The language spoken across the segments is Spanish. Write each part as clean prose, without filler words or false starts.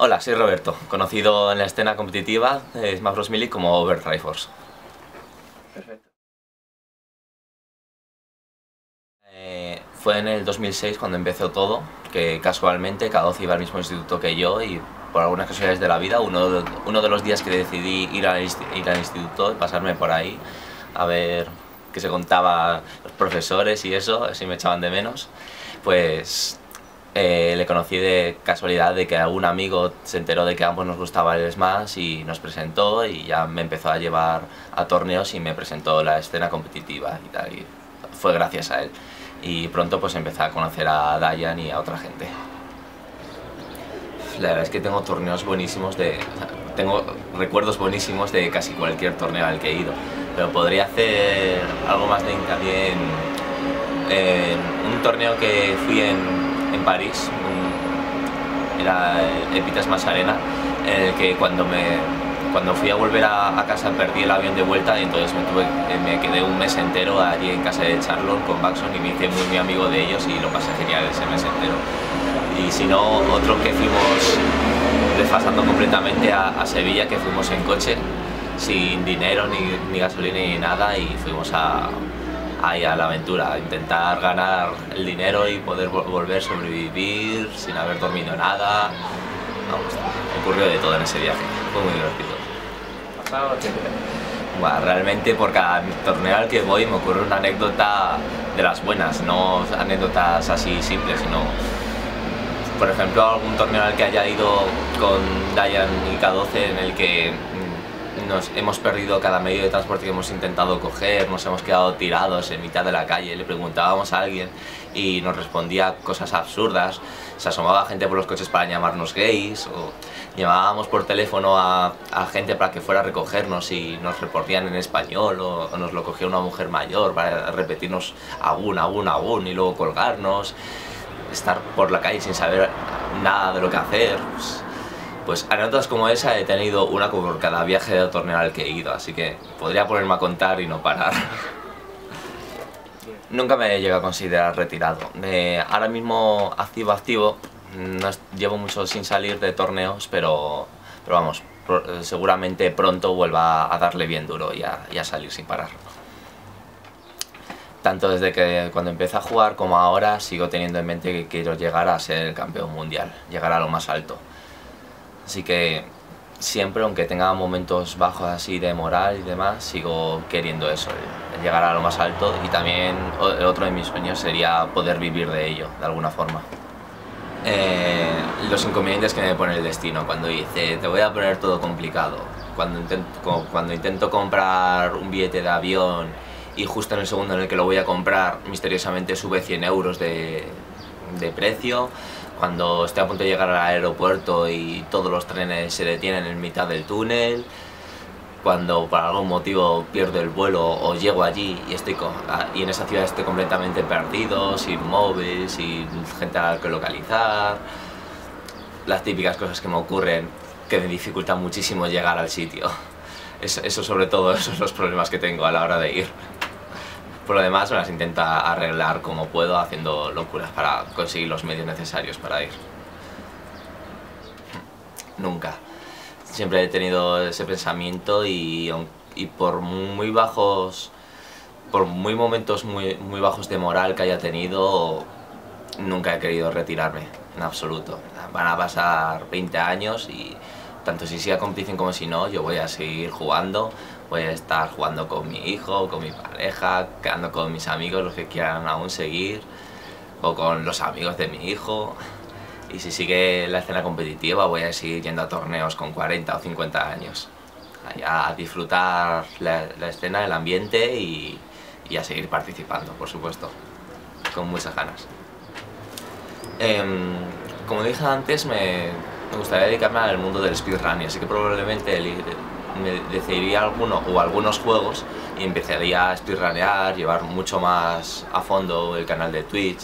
Hola, soy Roberto, conocido en la escena competitiva de Smash Bros. Melee como Overtriforce. Perfecto. Fue en el 2006 cuando empezó todo, que casualmente K12 iba al mismo instituto que yo y por algunas casualidades de la vida, uno de los días que decidí ir al instituto y pasarme por ahí a ver qué se contaba los profesores y eso, así me echaban de menos, pues le conocí de casualidad de que algún amigo se enteró de que a ambos nos gustaba el Smash y nos presentó y ya me empezó a llevar a torneos y me presentó la escena competitiva y tal, y fue gracias a él. Y pronto pues empecé a conocer a Dayan y a otra gente. La verdad es que tengo torneos buenísimos tengo recuerdos buenísimos de casi cualquier torneo al que he ido, pero podría hacer algo más de hincapié en un torneo que fui en París, era el Epitas Smash Arena, en el que cuando fui a volver a casa perdí el avión de vuelta y entonces me quedé un mes entero allí en casa de Charlotte con Baxon y me hice muy amigo de ellos y lo pasé genial ese mes entero. Y si no, otro que fuimos desfasando completamente a Sevilla, que fuimos en coche, sin dinero, ni gasolina ni nada, y fuimos ahí a la aventura, a intentar ganar el dinero y poder volver a sobrevivir sin haber dormido nada. Vamos, ocurrió de todo en ese viaje, fue muy divertido. ¿Pasado? Bueno, realmente por cada torneo al que voy me ocurre una anécdota de las buenas, no anécdotas así simples, sino, por ejemplo, algún torneo al que haya ido con Dayan y K12 en el que nos hemos perdido cada medio de transporte que hemos intentado coger, nos hemos quedado tirados en mitad de la calle, le preguntábamos a alguien y nos respondía cosas absurdas, se asomaba gente por los coches para llamarnos gays, o llamábamos por teléfono a gente para que fuera a recogernos y nos reportían en español, o nos lo cogía una mujer mayor para repetirnos agún y luego colgarnos, estar por la calle sin saber nada de lo que hacer. Pues anécdotas como esa he tenido una por cada viaje de torneo al que he ido, así que podría ponerme a contar y no parar. Nunca me he llegado a considerar retirado. Ahora mismo activo, no llevo mucho sin salir de torneos, pero vamos, seguramente pronto vuelva a darle bien duro y a salir sin parar. Tanto desde que cuando empecé a jugar como ahora sigo teniendo en mente que quiero llegar a ser campeón mundial, llegar a lo más alto. Así que siempre, aunque tenga momentos bajos así de moral y demás, sigo queriendo eso, el llegar a lo más alto, y también otro de mis sueños sería poder vivir de ello, de alguna forma. Los inconvenientes que me pone el destino, cuando dice, te voy a poner todo complicado, cuando intento comprar un billete de avión y justo en el segundo en el que lo voy a comprar, misteriosamente sube 100 euros de precio, cuando estoy a punto de llegar al aeropuerto y todos los trenes se detienen en mitad del túnel, cuando por algún motivo pierdo el vuelo o llego allí y en esa ciudad estoy completamente perdido, sin móvil, sin gente a la que localizar, las típicas cosas que me ocurren que me dificultan muchísimo llegar al sitio. Eso sobre todo, esos son los problemas que tengo a la hora de ir. Por lo demás me las intenta arreglar como puedo, haciendo locuras para conseguir los medios necesarios para ir. Nunca. Siempre he tenido ese pensamiento y por momentos muy bajos de moral que haya tenido, nunca he querido retirarme, en absoluto. Van a pasar 20 años y tanto si siga competición como si no, yo voy a seguir jugando. Voy a estar jugando con mi hijo, con mi pareja, quedando con mis amigos, los que quieran aún seguir, o con los amigos de mi hijo. Y si sigue la escena competitiva, voy a seguir yendo a torneos con 40 o 50 años. A disfrutar la escena, el ambiente y a seguir participando, por supuesto, con muchas ganas. Como dije antes, me gustaría dedicarme al mundo del speedrun, así que probablemente me decidiría algunos juegos y empezaría a speedrunear, llevar mucho más a fondo el canal de Twitch,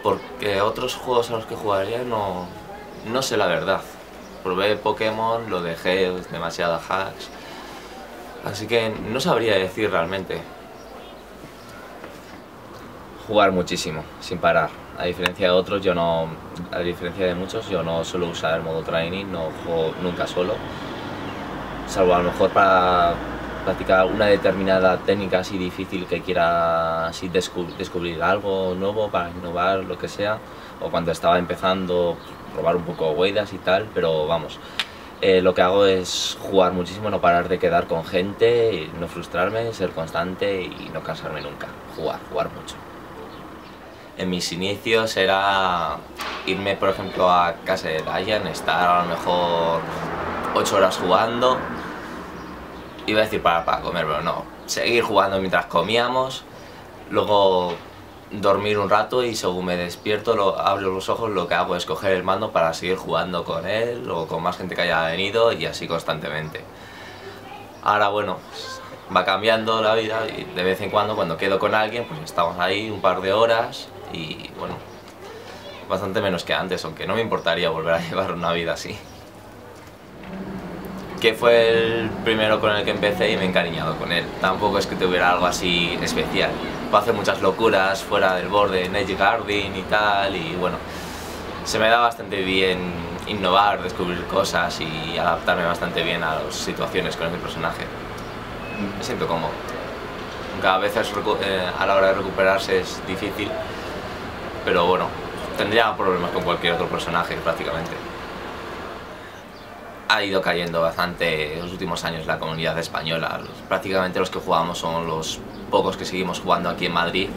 porque otros juegos a los que jugaría no sé la verdad. Probé Pokémon, lo dejé, demasiadas hacks, así que no sabría decir realmente. Jugar muchísimo, sin parar, A diferencia de otros, a diferencia de muchos, yo no suelo usar el modo training, no juego nunca solo, salvo a lo mejor para practicar una determinada técnica así difícil que quiera así descubrir algo nuevo para innovar, lo que sea, o cuando estaba empezando, probar un poco huellas y tal, pero vamos, lo que hago es jugar muchísimo, no parar de quedar con gente, no frustrarme, ser constante y no cansarme nunca, jugar mucho. En mis inicios era irme, por ejemplo, a casa de Dayan, estar a lo mejor 8 horas jugando. Iba a decir para comer, pero no. Seguir jugando mientras comíamos, luego dormir un rato y según me despierto, abro los ojos, lo que hago es coger el mando para seguir jugando con él o con más gente que haya venido y así constantemente. Ahora bueno, va cambiando la vida y de vez en cuando quedo con alguien pues estamos ahí un par de horas y bueno, bastante menos que antes, aunque no me importaría volver a llevar una vida así. Que fue el primero con el que empecé y me he encariñado con él. Tampoco es que tuviera algo así especial. Puedo hacer muchas locuras fuera del borde, en Edge Guarding y tal, y bueno, se me da bastante bien innovar, descubrir cosas y adaptarme bastante bien a las situaciones con ese personaje. Me siento cómodo. Cada vez a la hora de recuperarse es difícil, pero bueno, tendría problemas con cualquier otro personaje prácticamente. Ha ido cayendo bastante en los últimos años la comunidad española. Prácticamente los que jugamos son los pocos que seguimos jugando aquí en Madrid.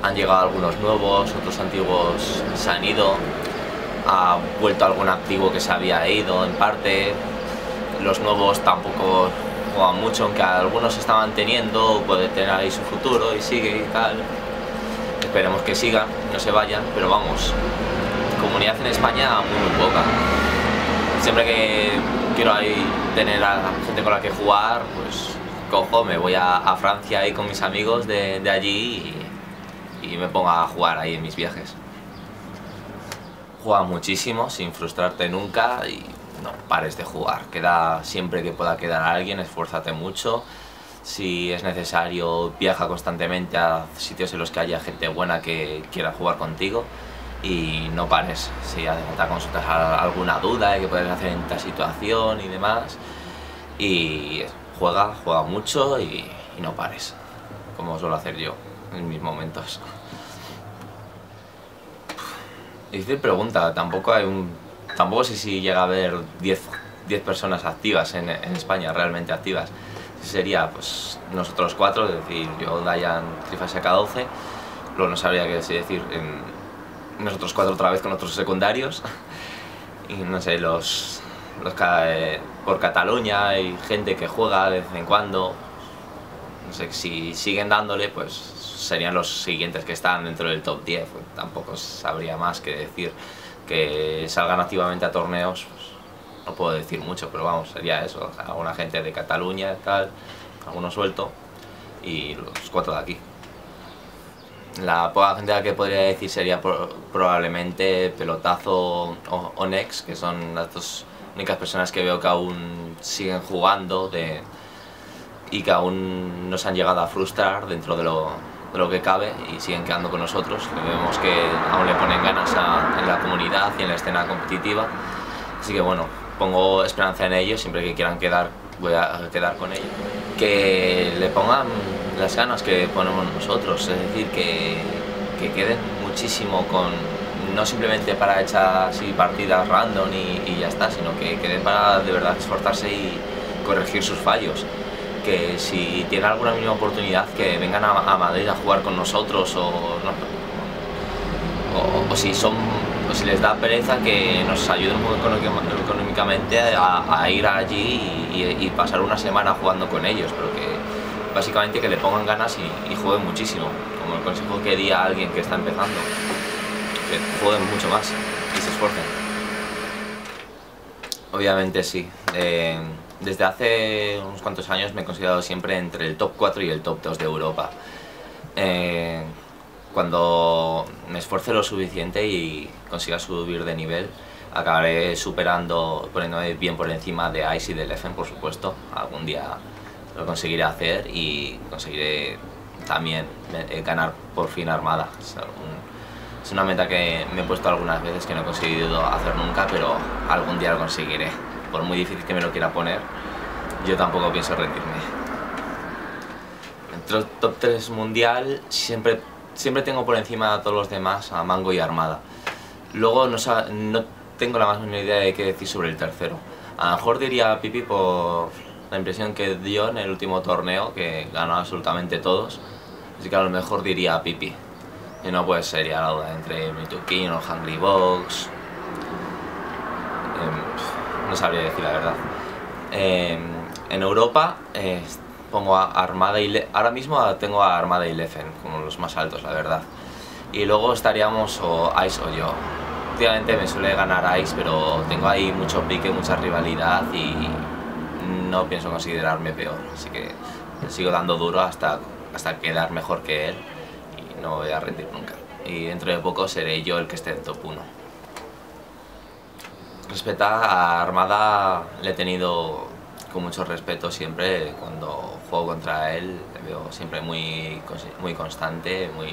Han llegado algunos nuevos, otros antiguos se han ido. Ha vuelto algún activo que se había ido en parte. Los nuevos tampoco juegan mucho, aunque algunos se están manteniendo, puede tener ahí su futuro y sigue y tal. Esperemos que sigan, no se vayan, pero vamos, comunidad en España muy poca. Siempre que quiero ahí tener a gente con la que jugar, pues cojo, me voy a Francia ahí con mis amigos de allí y me pongo a jugar ahí en mis viajes. Juega muchísimo, sin frustrarte nunca y no pares de jugar. Siempre que pueda quedar alguien, esfuérzate mucho. Si es necesario, viaja constantemente a sitios en los que haya gente buena que quiera jugar contigo. Y no pares, si hace falta consultar alguna duda de qué puedes hacer en esta situación y demás. Y juega mucho y no pares, como suelo hacer yo en mis momentos. Difícil pregunta, tampoco sé si llega a haber 10 personas activas en España, realmente activas. Sería pues nosotros 4, es decir, yo, Dayan, Trifase K12, luego no sabría qué decir, nosotros 4 otra vez con otros secundarios, y no sé, por Cataluña hay gente que juega de vez en cuando, no sé, si siguen dándole pues serían los siguientes que están dentro del top 10, pues tampoco sabría más que decir. Que salgan activamente a torneos, pues, no puedo decir mucho, pero vamos, sería eso, o sea, alguna gente de Cataluña y tal, alguno suelto, y los 4 de aquí. La poca gente a la que podría decir sería probablemente Pelotazo o Nex, que son las dos únicas personas que veo que aún siguen jugando y que aún no se han llegado a frustrar dentro de lo que cabe y siguen quedando con nosotros. Vemos que aún le ponen ganas en la comunidad y en la escena competitiva, así que bueno, pongo esperanza en ellos. Siempre que quieran quedar, voy a quedar con ellos. Que le pongan las ganas que ponemos nosotros, es decir, que queden muchísimo no simplemente para echar así partidas random y ya está, sino que queden para de verdad esforzarse y corregir sus fallos. Que si tienen alguna mínima oportunidad, que vengan a Madrid a jugar con nosotros, o si les da pereza, que nos ayuden económicamente a ir allí y pasar una semana jugando con ellos, pero que básicamente que le pongan ganas y jueguen muchísimo, como el consejo que di a alguien que está empezando, que jueguen mucho más y se esfuercen. Obviamente sí. Desde hace unos cuantos años me he considerado siempre entre el top 4 y el top 2 de Europa. Cuando me esfuerce lo suficiente y consiga subir de nivel, acabaré poniéndome bien por encima de Ice y de Leffen, por supuesto. Algún día lo conseguiré hacer y conseguiré también ganar por fin Armada. Es Es una meta que me he puesto algunas veces que no he conseguido hacer nunca, pero algún día lo conseguiré. Por muy difícil que me lo quiera poner, yo tampoco pienso rendirme. Entre el top 3 mundial siempre tengo por encima a todos los demás, a Mango y Armada. Luego no tengo la más mínima idea de qué decir sobre el tercero. A lo mejor diría Pipi por la impresión que dio en el último torneo, que ganó absolutamente todos. Así que a lo mejor diría Pipi. Y no pues sería la duda entre Mitukin o Hungry Box. No sabría decir la verdad. En Europa pongo a Armada y ahora mismo tengo a Armada y Leffen como los más altos, la verdad. Y luego estaríamos o Ice o yo. Últimamente me suele ganar Ice, pero tengo ahí mucho pique, mucha rivalidad y no pienso considerarme peor. Así que sigo dando duro hasta quedar mejor que él y no voy a rendir nunca. Y dentro de poco seré yo el que esté en top 1. Respecto a Armada, le he tenido con mucho respeto siempre. Cuando juego contra él le veo siempre muy constante, un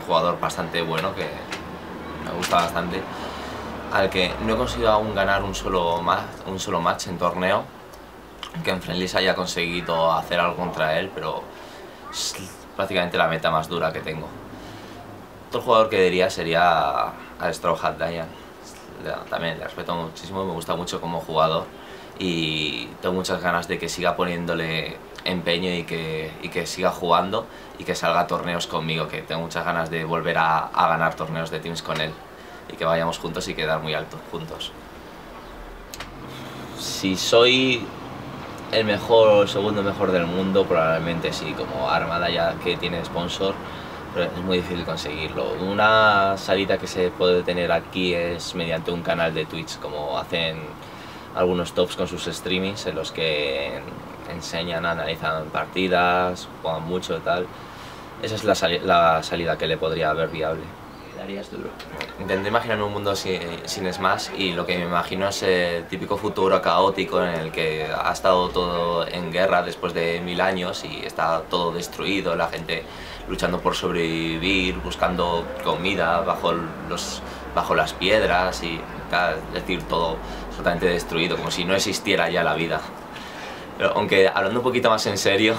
jugador bastante bueno que me gusta bastante, al que no he conseguido aún ganar un solo match en torneo, que en Friendlies haya conseguido hacer algo contra él, pero es prácticamente la meta más dura que tengo. Otro jugador que diría sería a Straw Hat Dian. También le respeto muchísimo, me gusta mucho como jugador y tengo muchas ganas de que siga poniéndole empeño y que siga jugando y que salga a torneos conmigo, que tengo muchas ganas de volver a ganar torneos de teams con él y que vayamos juntos y quedar muy alto juntos. Si soy el mejor o el segundo mejor del mundo, probablemente sí, como Armada ya que tiene sponsor, pero es muy difícil conseguirlo. Una salida que se puede tener aquí es mediante un canal de Twitch, como hacen algunos tops con sus streamings en los que enseñan, analizan partidas, juegan mucho y tal. Esa es la salida que le podría haber viable. Darías duro. Intenté imaginarme un mundo sin Smash y lo que me imagino es el típico futuro caótico en el que ha estado todo en guerra después de 1000 años y está todo destruido, la gente luchando por sobrevivir, buscando comida bajo las piedras y es decir, todo absolutamente destruido, como si no existiera ya la vida. Pero aunque hablando un poquito más en serio,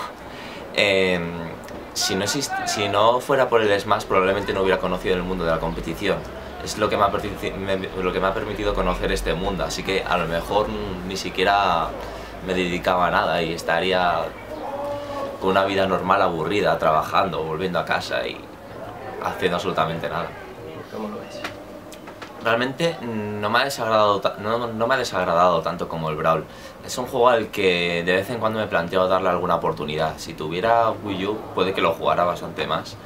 si no fuera por el Smash probablemente no hubiera conocido el mundo de la competición. Es lo que me ha permitido conocer este mundo, así que a lo mejor ni siquiera me dedicaba a nada y estaría con una vida normal aburrida, trabajando, volviendo a casa y haciendo absolutamente nada. ¿Cómo lo ves? Realmente no me ha desagradado tanto como el Brawl. Es un juego al que de vez en cuando me planteo darle alguna oportunidad. Si tuviera Wii U puede que lo jugara bastante más,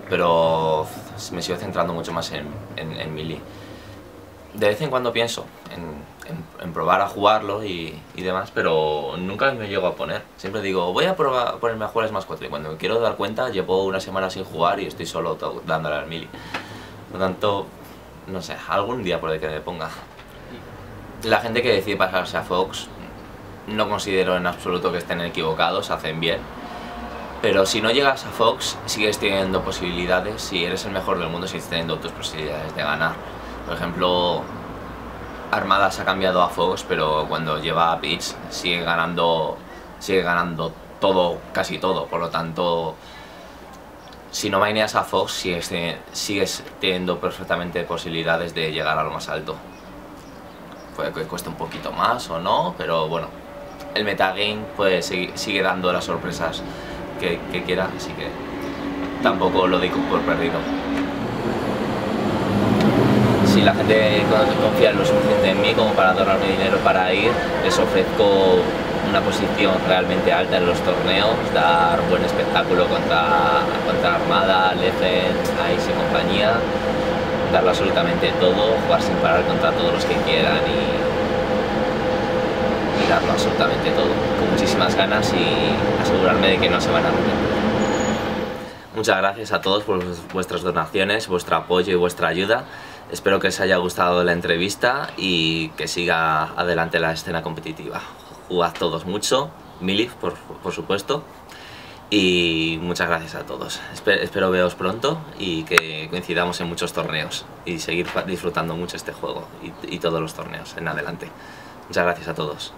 pero me sigo centrando mucho más en Melee. De vez en cuando pienso en probar a jugarlo y demás, pero nunca me llego a poner. Siempre digo, voy a ponerme a jugar Smash 4 y cuando me quiero dar cuenta llevo una semana sin jugar y estoy solo dándole al Melee. Por lo tanto, no sé, algún día puede que me ponga. La gente que decide pasarse a Fox no considero en absoluto que estén equivocados, hacen bien. Pero si no llegas a Fox, sigues teniendo posibilidades. Si eres el mejor del mundo, sigues teniendo tus posibilidades de ganar. Por ejemplo, Armada se ha cambiado a Fox, pero cuando lleva a Peach sigue ganando todo, casi todo. Por lo tanto, si no maineas a Fox, sigues teniendo perfectamente posibilidades de llegar a lo más alto. Puede que cueste un poquito más o no, pero bueno, el metagame pues sigue dando las sorpresas que quiera, así que tampoco lo doy por perdido. Si la gente confía lo suficiente en mí como para donarme dinero para ir, les ofrezco una posición realmente alta en los torneos, dar buen espectáculo contra Armada, Leffen, Ice y compañía, darlo absolutamente todo, jugar sin parar contra todos los que quieran y darlo absolutamente todo, con muchísimas ganas y asegurarme de que no se van a arrepentir. Muchas gracias a todos por vuestras donaciones, vuestro apoyo y vuestra ayuda. Espero que os haya gustado la entrevista y que siga adelante la escena competitiva. Jugad todos mucho, Melee por supuesto, Y muchas gracias a todos. Espero veros pronto y que coincidamos en muchos torneos y seguir disfrutando mucho este juego y todos los torneos en adelante. Muchas gracias a todos.